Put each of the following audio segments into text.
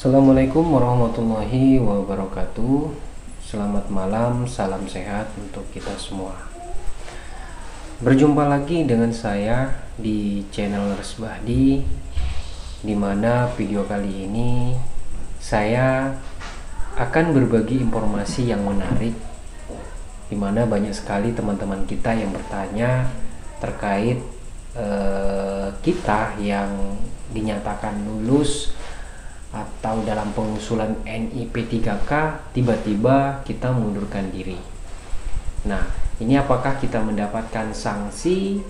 Assalamualaikum warahmatullahi wabarakatuh. Selamat malam, salam sehat untuk kita semua. Berjumpa lagi dengan saya di channel Resbahdi, di mana video kali ini saya akan berbagi informasi yang menarik, di mana banyak sekali teman-teman kita yang bertanya terkait kita yang dinyatakan lulus atau dalam pengusulan NIP3K tiba-tiba kita mengundurkan diri. Nah, ini apakah kita mendapatkan sanksi?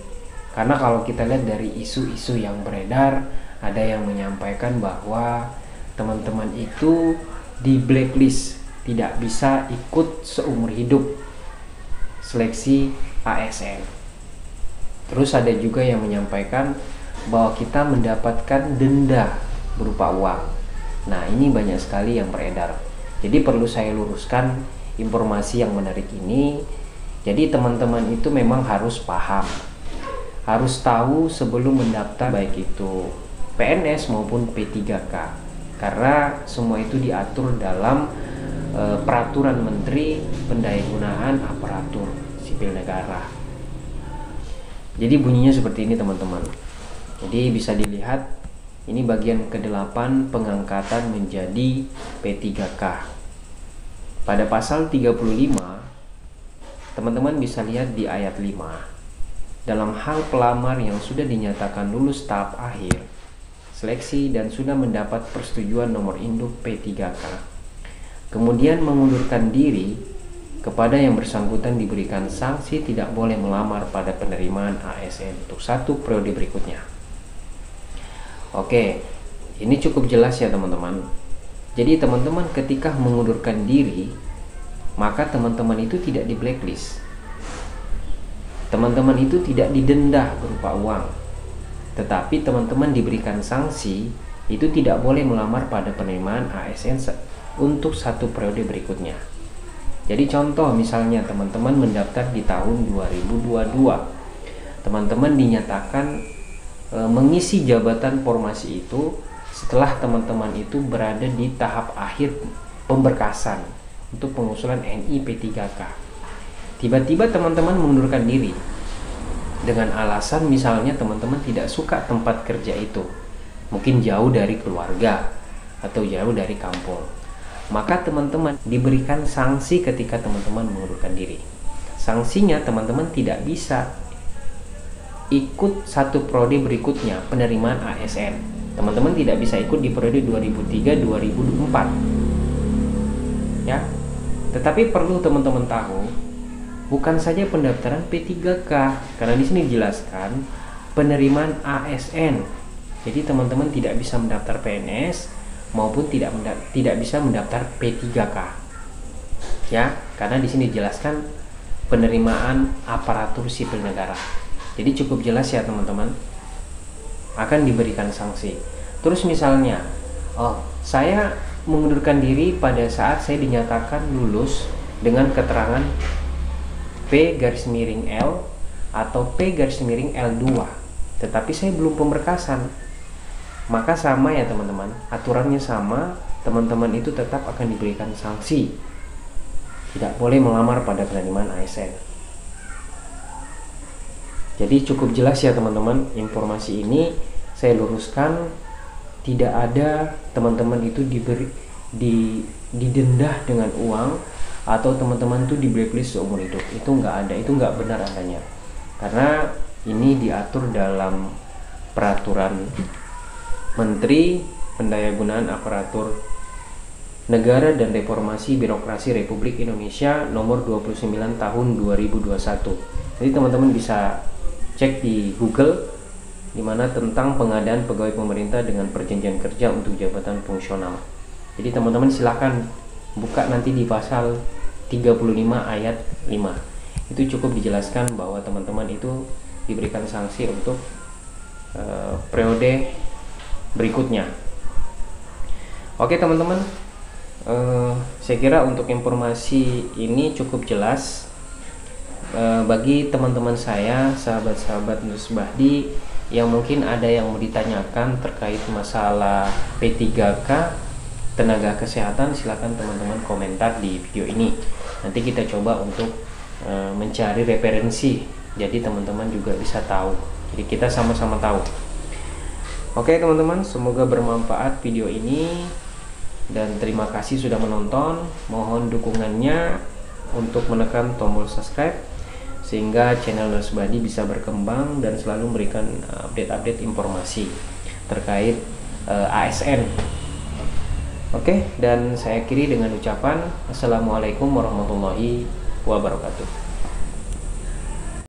Karena kalau kita lihat dari isu-isu yang beredar, ada yang menyampaikan bahwa teman-teman itu di blacklist, tidak bisa ikut seumur hidup seleksi ASN. Terus ada juga yang menyampaikan bahwa kita mendapatkan denda berupa uang. Nah, ini banyak sekali yang beredar. Jadi perlu saya luruskan informasi yang menarik ini. Jadi teman-teman itu memang harus paham, harus tahu sebelum mendaftar, baik itu PNS maupun P3K, karena semua itu diatur dalam peraturan Menteri Pendayagunaan Aparatur Sipil Negara. Jadi bunyinya seperti ini teman-teman. Jadi bisa dilihat, ini bagian ke-8 pengangkatan menjadi P3K. Pada pasal 35, teman-teman bisa lihat di ayat 5. Dalam hal pelamar yang sudah dinyatakan lulus tahap akhir seleksi dan sudah mendapat persetujuan nomor induk P3K, kemudian mengundurkan diri, kepada yang bersangkutan diberikan sanksi tidak boleh melamar pada penerimaan ASN untuk 1 periode berikutnya. Oke, ini cukup jelas ya teman-teman. Jadi teman-teman ketika mengundurkan diri, maka teman-teman itu tidak di blacklist. Teman-teman itu tidak didenda berupa uang. Tetapi teman-teman diberikan sanksi, itu tidak boleh melamar pada penerimaan ASN untuk 1 periode berikutnya. Jadi contoh misalnya teman-teman mendaftar di tahun 2022. Teman-teman dinyatakan mengisi jabatan formasi itu setelah teman-teman itu berada di tahap akhir pemberkasan untuk pengusulan NIP3K. Tiba-tiba teman-teman mengundurkan diri dengan alasan misalnya teman-teman tidak suka tempat kerja itu, mungkin jauh dari keluarga atau jauh dari kampung, maka teman-teman diberikan sanksi ketika teman-teman mengundurkan diri. Sanksinya teman-teman tidak bisa ikut 1 periode berikutnya penerimaan ASN. Teman-teman tidak bisa ikut di periode 2003-2024 ya. Tetapi perlu teman-teman tahu, bukan saja pendaftaran P3K, karena di sini dijelaskan penerimaan ASN. Jadi teman-teman tidak bisa mendaftar PNS maupun tidak bisa mendaftar P3K ya, karena di sini dijelaskan penerimaan aparatur sipil negara. Jadi cukup jelas ya teman-teman, akan diberikan sanksi. Terus misalnya, saya mengundurkan diri pada saat saya dinyatakan lulus dengan keterangan P-L atau P-L2, tetapi saya belum pemberkasan, maka sama ya teman-teman, aturannya sama, teman-teman itu tetap akan diberikan sanksi, tidak boleh melamar pada penerimaan ASN. Jadi cukup jelas ya teman-teman, informasi ini saya luruskan, tidak ada teman-teman itu didenda dengan uang atau teman-teman itu di blacklist seumur hidup. Itu nggak ada, itu nggak benar adanya, karena ini diatur dalam peraturan Menteri Pendayagunaan Aparatur Negara dan Reformasi Birokrasi Republik Indonesia nomor 29 tahun 2021. Jadi teman-teman bisa cek di Google, dimana tentang pengadaan pegawai pemerintah dengan perjanjian kerja untuk jabatan fungsional. Jadi teman-teman silahkan buka nanti di pasal 35 ayat 5. Itu cukup dijelaskan bahwa teman-teman itu diberikan sanksi untuk periode berikutnya. Oke teman-teman, saya kira untuk informasi ini cukup jelas. Bagi teman-teman saya, sahabat-sahabat Resbahdi yang mungkin ada yang mau ditanyakan terkait masalah P3K, tenaga kesehatan, silakan teman-teman komentar di video ini. Nanti kita coba untuk mencari referensi, jadi teman-teman juga bisa tahu, jadi kita sama-sama tahu. Oke teman-teman, semoga bermanfaat video ini, dan terima kasih sudah menonton. Mohon dukungannya untuk menekan tombol subscribe sehingga channel Nurse Badi bisa berkembang dan selalu memberikan update-update informasi terkait ASN. Oke, dan saya akhiri dengan ucapan Assalamualaikum warahmatullahi wabarakatuh.